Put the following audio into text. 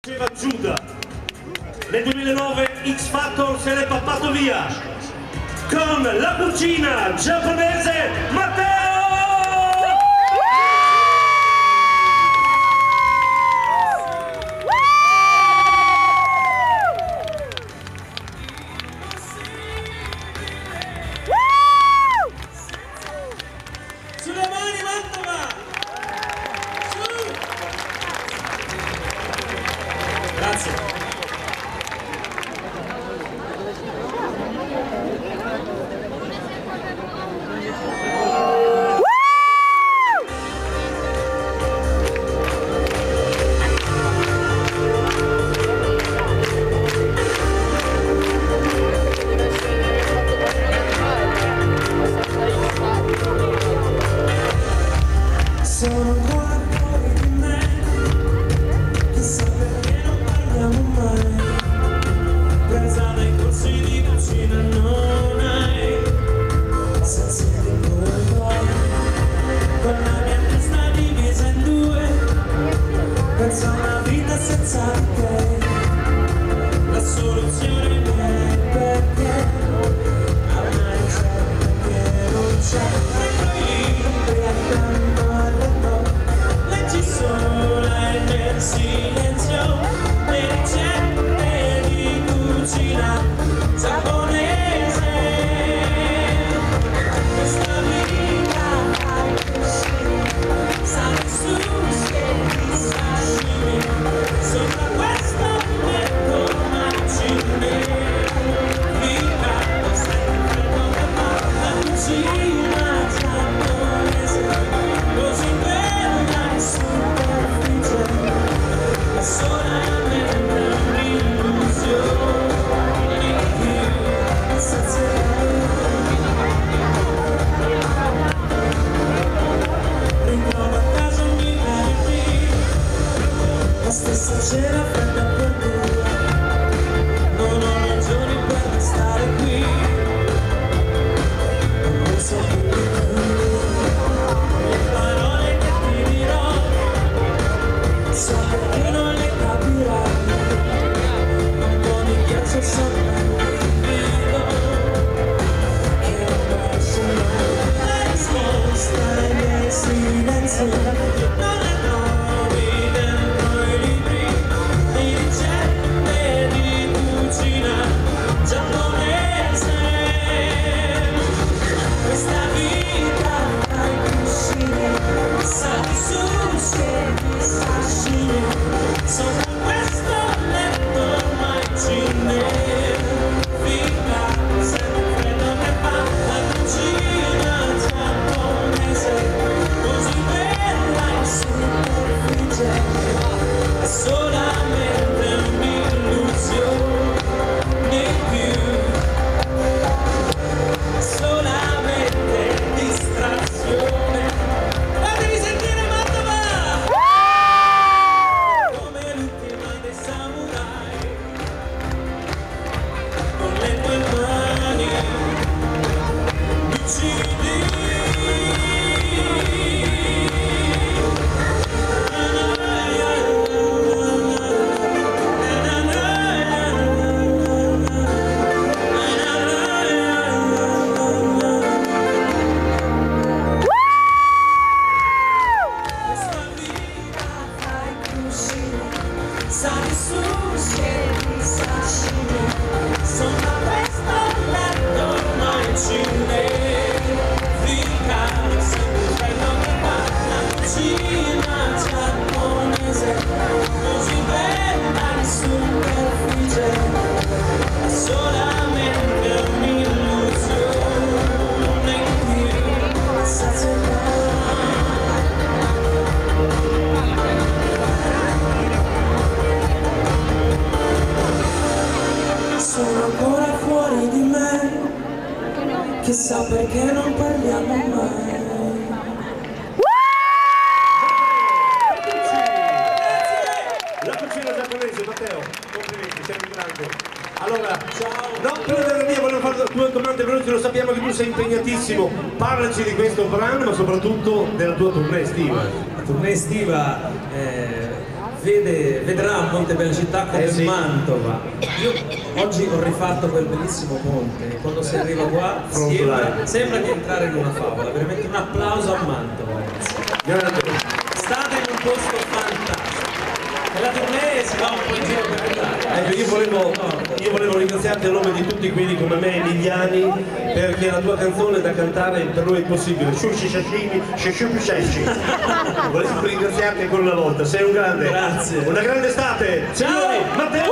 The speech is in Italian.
Giuda. Nel 2009 X Factor se l'è pappato via con la cucina giapponese Matteo! Sulle mani Mantova! Su! Grazie. Sono ancora fuori di me, chissà perché non parliamo mai. Presa dai corsi di cucina non hai senza di colpa. Con la mia testa divisa in due, penso a una vita senza di te. La soluzione è perché a una ricetta che non c'è. Sola e nel silenzio le ricette di cucina giapponese. Questa vita ai cuscini, sali sushi e sashimi, sopra questo letto macine. Vita sempre come fa la cucina giapponese, così bella e superficie, è solamente un'illusione senza ritrovo a casa ogni venerdì la stessa cena fredda per due. Non ho ragioni per restare qui, non so più di più. Le parole che ti dirò so che non le capirai, un po' mi piace soltanto il vino che non lascia mai. La risposta ai miei silenzi non la trovi dentro i libri di ricette di cucina giapponese. Questa vita ai cuscini, sa di sushi e di sashimi, sopra questo letto macine. Vita sempre dove fa la cucina giapponese, così bella in superficie, è solamente un'illusione più, solamente distrazione. Fatevi sentire Mantova! Come l'ultima dei samurai, con le tue mani mi uccidi. Questa vita ai cuscini, sa di sushi e di sashimi, sopra questo letto macine. Vita sempre dove va la cucina giapponese, così bella in superficie, è solamente un'illusione più, senza sono ancora fuori di me, chissà perché non parliamo mai. La cucina giapponese, Matteo, complimenti, sei un grande. Allora, no, prima di andare via volevo fare due domande veloci, lo sappiamo che tu sei impegnatissimo. Parlaci di questo brano, ma soprattutto della tua tournée estiva. La tournée estiva vedrà Montebella città come sì. Mantova. Io oggi ho rifatto quel bellissimo ponte e quando si arriva qua sembra di entrare in una favola. Veramente un applauso a Mantova, ragazzi. Grande. State in un posto fantastico e la tournée si va un po' in giro per l'Italia. Io volevo ringraziarti a nome di tutti quelli come me emiliani, perché la tua canzone da cantare per noi è impossibile. Shushi sashimi, shushupi shashi. Volevo ringraziarti ancora una volta, sei un grande. Grazie. Una grande estate. Signori, Ciao. Matteo